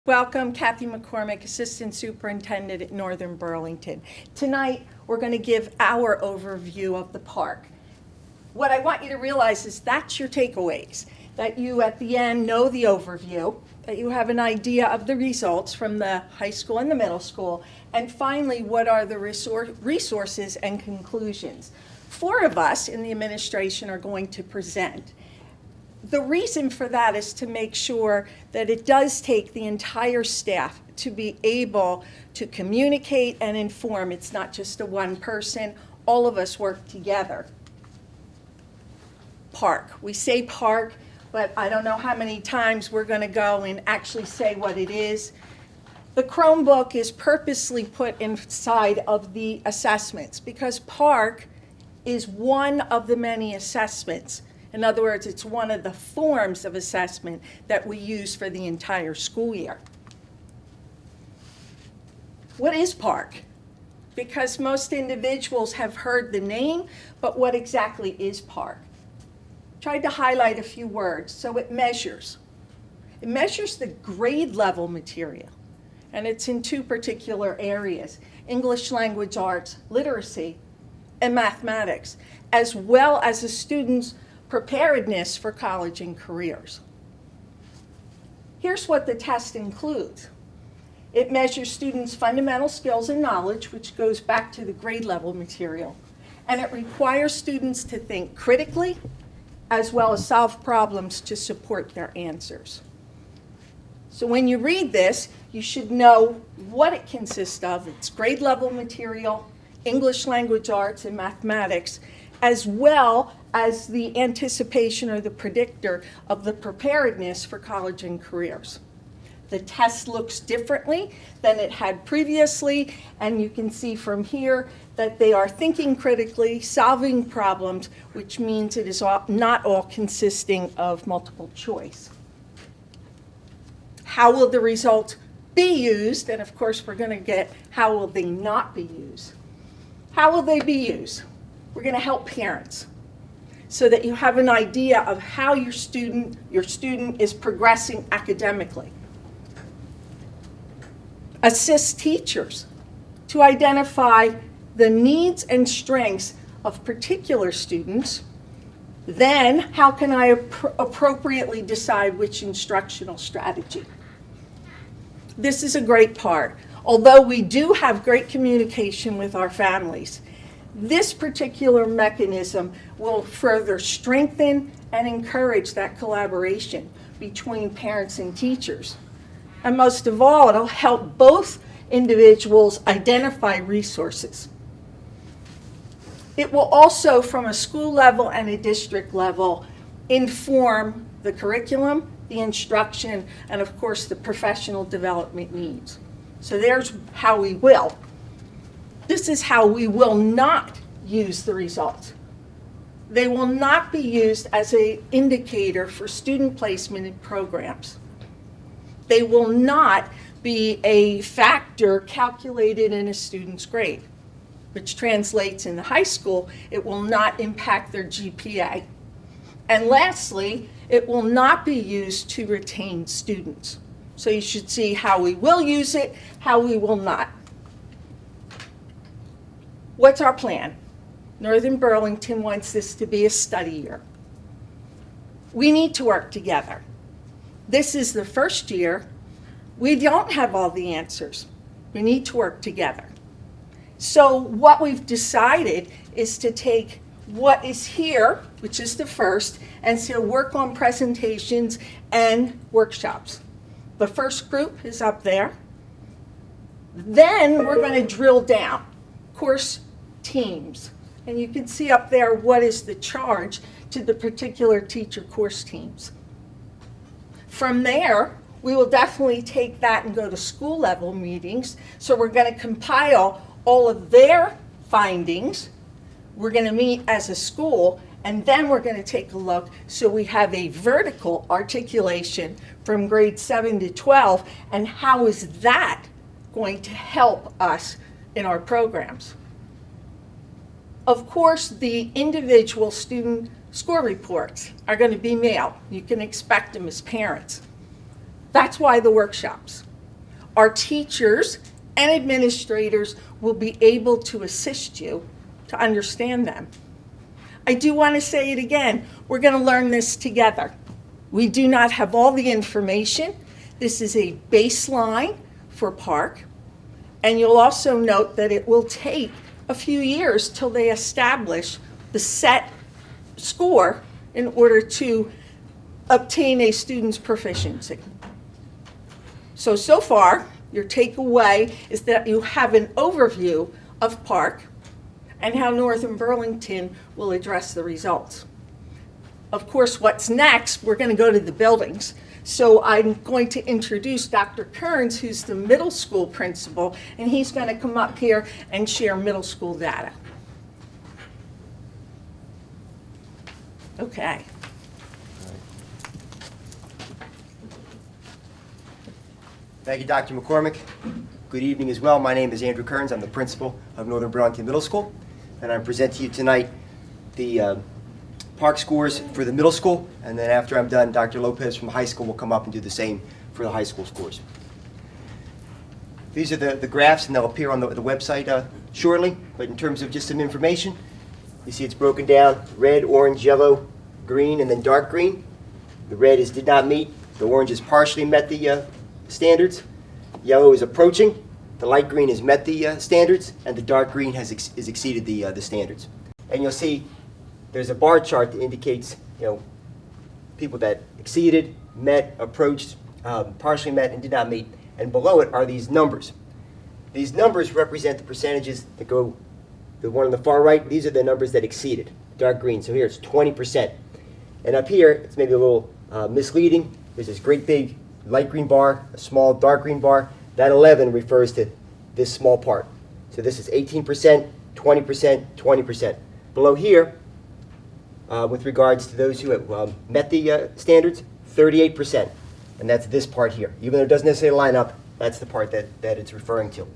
Welcome, Kathy McCormick, Assistant Superintendent at Northern Burlington. Tonight, we're going to give our overview of the park. What I want you to realize is that's your takeaways, that you at the end know the overview, that you have an idea of the results from the high school and the middle school, and finally, what are the resources and conclusions. 4 of us in the administration are going to present. The reason for that is to make sure that it does take the entire staff to be able to communicate and inform. It's not just a one person, all of us work together. Park. We say park, but I don't know how many times we're going to go and actually say what it is. The Chromebook is purposely put inside of the assessments because park is one of the many assessments. In other words, it's one of the forms of assessment that we use for the entire school year. What is PARCC? Because most individuals have heard the name, but what exactly is PARCC? Tried to highlight a few words. So it measures. It measures the grade level material, and it's in 2 particular areas: English language arts, literacy, and mathematics, as well as a student's preparedness for college and careers. Here's what the test includes. It measures students' fundamental skills and knowledge, which goes back to the grade level material, and it requires students to think critically as well as solve problems to support their answers. So when you read this, you should know what it consists of. It's grade level material, English language arts, and mathematics, as well as the anticipation or the predictor of the preparedness for college and careers. The test looks differently than it had previously, and you can see from here that they are thinking critically, solving problems, which means it is not all consisting of multiple choice. How will the results be used? And of course, we're going to get how will they not be used. How will they be used? We're going to help parents so that you have an idea of how your student is progressing academically. Assist teachers to identify the needs and strengths of particular students. Then, how can I appropriately decide which instructional strategy? This is a great part. Although we do have great communication with our families, this particular mechanism will further strengthen and encourage that collaboration between parents and teachers. And most of all, it'll help both individuals identify resources. It will also, from a school level and a district level, inform the curriculum, the instruction, and of course the professional development needs. So there's how we will. This is how we will not use the results. They will not be used as an indicator for student placement in programs. They will not be a factor calculated in a student's grade, which translates in the high school, it will not impact their GPA. And lastly, it will not be used to retain students. So you should see how we will use it, how we will not. What's our plan? Northern Burlington wants this to be a study year. We need to work together. This is the first year. We don't have all the answers. We need to work together. So what we've decided is to take what is here, which is the first, and so work on presentations and workshops. The first group is up there. Then we're going to drill down course teams. And you can see up there what is the charge to the particular teacher course teams. From there, we will definitely take that and go to school level meetings. So we're going to compile all of their findings. We're going to meet as a school, and then we're going to take a look so we have a vertical articulation from grade 7 to 12, and how is that going to help us in our programs. Of course, the individual student score reports are going to be mailed. You can expect them as parents. That's why the workshops. our teachers and administrators will be able to assist you to understand them. I do want to say it again, we're going to learn this together. We do not have all the information. This is a baseline for PARCC, and you'll also note that it will take a few years till they establish the set score in order to obtain a student's proficiency. So far, your takeaway is that you have an overview of PARCC and how Northern Burlington will address the results. Of course, what's next, we're going to go to the buildings. So I'm going to introduce Dr. Kearns, who's the middle school principal, and he's going to come up here and share middle school data. Okay. Thank you, Dr. McCormick. Good evening as well. My name is Andrew Kearns. I'm the principal of Northern Burlington Middle School, and I present to you tonight the PARCC scores for the middle school, and then after I'm done, Dr. Lopez from the high school will come up and do the same for the high school scores. These are the graphs, and they'll appear on the website shortly, but in terms of just some information, you see it's broken down red, orange, yellow, green, and then dark green. The red is did not meet, the orange is partially met the standards, yellow is approaching, the light green has met the standards, and the dark green has exceeded the standards. And you'll see there's a bar chart that indicates, people that exceeded, met, approached, partially met, and did not meet. And below it are these numbers. These numbers represent the percentages that go, the one on the far right, these are the numbers that exceeded, dark green. So here it's 20%. And up here, it's maybe a little misleading. There's this great big light green bar, a small dark green bar. That 11 refers to this small part. So this is 18%, 20%, 20%. Below here, with regards to those who have met the standards, 38%. And that's this part here. Even though it doesn't necessarily line up, that's the part that it's referring to.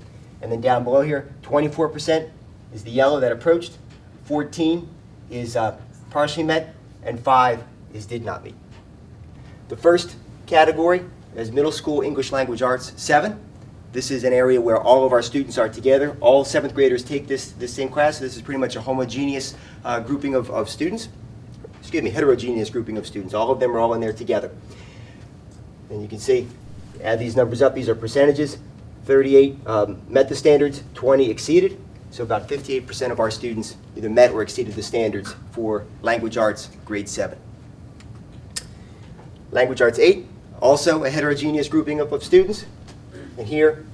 And then down below here, 24% is the yellow that approached, 14 is partially met, and 5 is did not meet. The first category is middle school English language arts 7. This is an area where all of our students are together. All 7th graders take this same class. So this is pretty much a homogeneous grouping of students. Excuse me, heterogeneous grouping of students. All of them are all in there together. And you can see, add these numbers up. These are percentages. 38 met the standards, 20 exceeded. So about 58% of our students either met or exceeded the standards for language arts grade 7. Language arts 8, also a heterogeneous grouping of students. And here,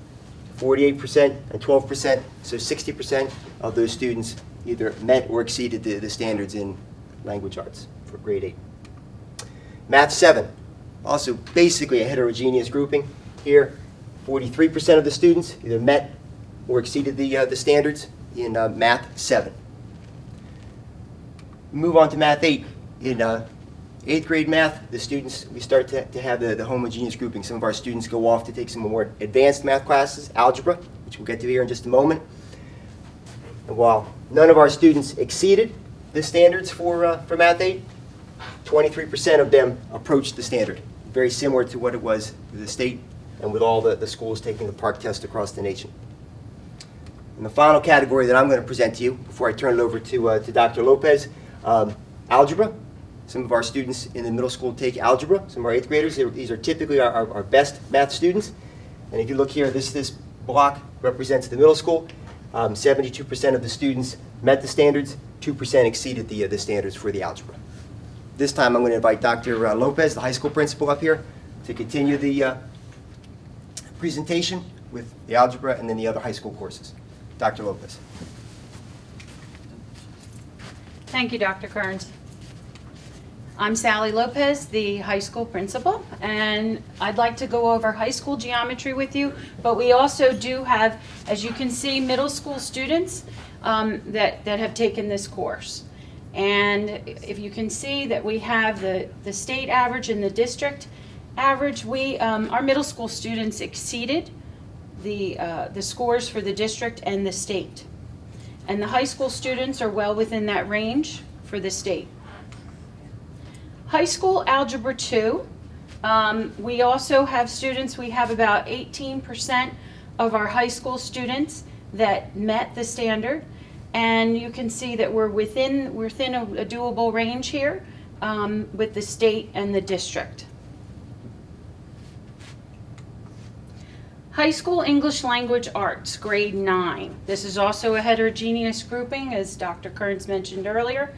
48% and 12%, so 60% of those students either met or exceeded the standards in language arts for grade 8. Math 7, also basically a heterogeneous grouping. Here, 43% of the students either met or exceeded the standards in Math 7. Move on to Math 8. In 8th grade math, the students, we start to have the homogeneous grouping. Some of our students go off to take some more advanced math classes, algebra, which we'll get to here in just a moment. And while none of our students exceeded the standards for Math 8, 23% of them approached the standard. Very similar to what it was with the state and with all the schools taking the PARCC test across the nation. And the final category that I'm going to present to you before I turn it over to Dr. Lopez, algebra. Some of our students in the middle school take algebra. Some of our 8th graders, these are typically our best math students. And if you look here, this block represents the middle school. 72% of the students met the standards, 2% exceeded the standards for the algebra. This time I'm going to invite Dr. Lopez, the high school principal, up here to continue the presentation with the algebra and then the other high school courses. Dr. Lopez. Thank you, Dr. Kearns. I'm Sally Lopez, the high school principal, and I'd like to go over high school geometry with you, but we also do have, as you can see, middle school students that have taken this course. And if you can see that we have the state average and the district average, our middle school students exceeded the scores for the district and the state. And the high school students are well within that range for the state. High school Algebra 2, We also have students, we have about 18% of our high school students that met the standard. And you can see that we're within a doable range here with the state and the district. High school English Language Arts, grade 9. This is also a heterogeneous grouping, as Dr. Kearns mentioned earlier.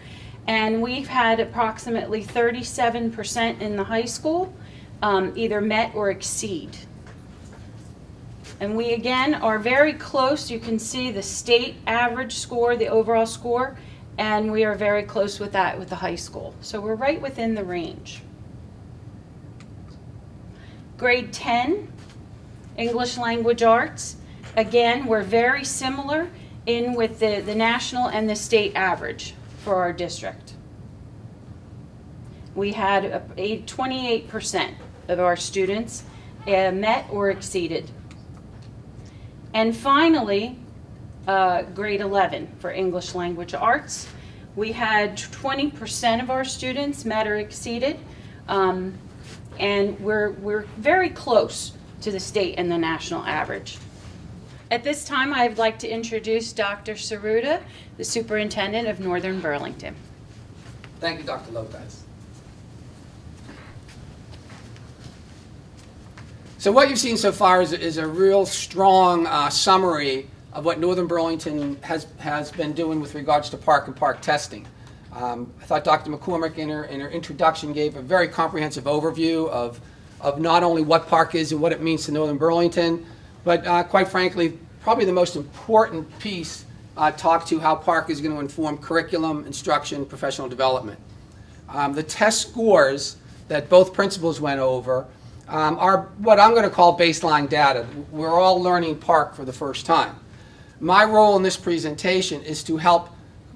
And we've had approximately 37% in the high school either met or exceed. And we again are very close. You can see the state average score, the overall score, and we are very close with that with the high school. So we're right within the range. Grade 10, English Language Arts. Again, we're very similar in with the national and the state average for our district. We had a 28% of our students met or exceeded. And finally, grade 11 for English Language Arts. We had 20% of our students met or exceeded, and we're very close to the state and the national average. At this time, I'd like to introduce Dr. Saruta, the Superintendent of Northern Burlington. Thank you, Dr. Lopez. So what you've seen so far is a real strong summary of what Northern Burlington has been doing with regards to PARCC and PARCC testing. I thought Dr. McCormick in her introduction gave a very comprehensive overview of not only what PARCC is and what it means to Northern Burlington, but quite frankly, probably the most important piece talked to how PARCC is going to inform curriculum, instruction, professional development. The test scores that both principals went over are what I'm going to call baseline data. We're all learning PARCC for the first time. My role in this presentation is to help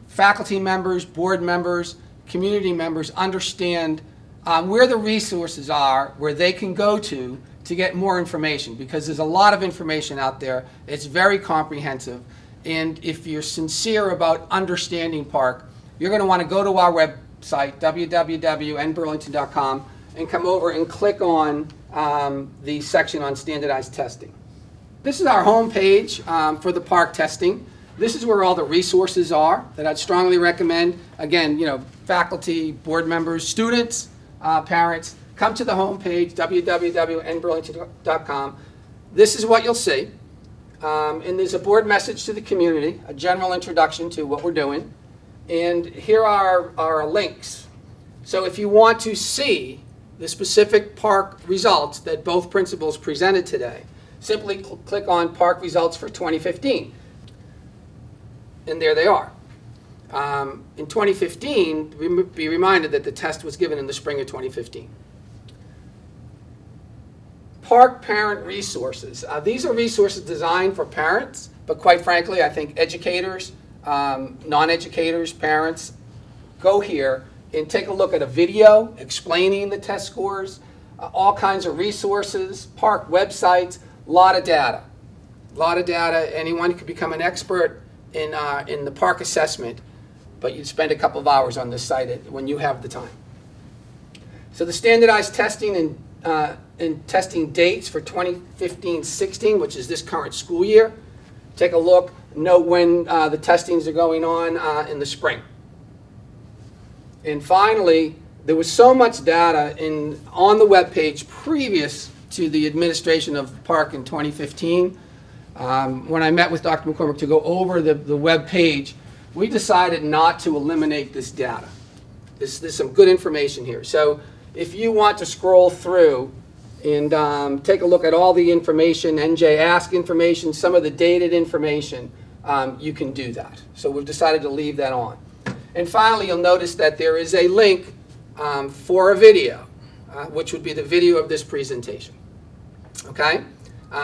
faculty members, board members, community members understand where the resources are, where they can go to get more information, because there's a lot of information out there. It's very comprehensive, and if you're sincere about understanding PARCC, you're going to want to go to our website, www.nburlington.com, and come over and click on the section on standardized testing. This is our home page for the PARCC testing. This is where all the resources are that I'd strongly recommend. Again, faculty, board members, students, parents, come to the home page, www.nburlington.com. This is what you'll see. And there's a board message to the community, a general introduction to what we're doing. And here are our links. So if you want to see the specific PARCC results that both principals presented today, simply click on PARCC results for 2015. And there they are. In 2015, be reminded that the test was given in the spring of 2015. PARCC parent resources. These are resources designed for parents, but quite frankly, I think educators, non-educators, parents, go here and take a look at a video explaining the test scores, all kinds of resources, PARCC websites, a lot of data. A lot of data. Anyone could become an expert in the PARCC assessment, but you'd spend a couple of hours on this site when you have the time. So the standardized testing and testing dates for 2015-16, which is this current school year. Take a look, note when the testings are going on in the spring. And finally, there was so much data on the web page previous to the administration of PARCC in 2015. When I met with Dr. McCormick to go over the web page, we decided not to eliminate this data. There's some good information here. So if you want to scroll through and take a look at all the information, NJ Ask information, some of the dated information, you can do that. So we've decided to leave that on. And finally, you'll notice that there is a link for a video, which would be the video of this presentation. Okay?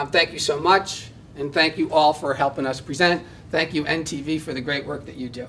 Thank you so much, and thank you all for helping us present. Thank you, NTV, for the great work that you do.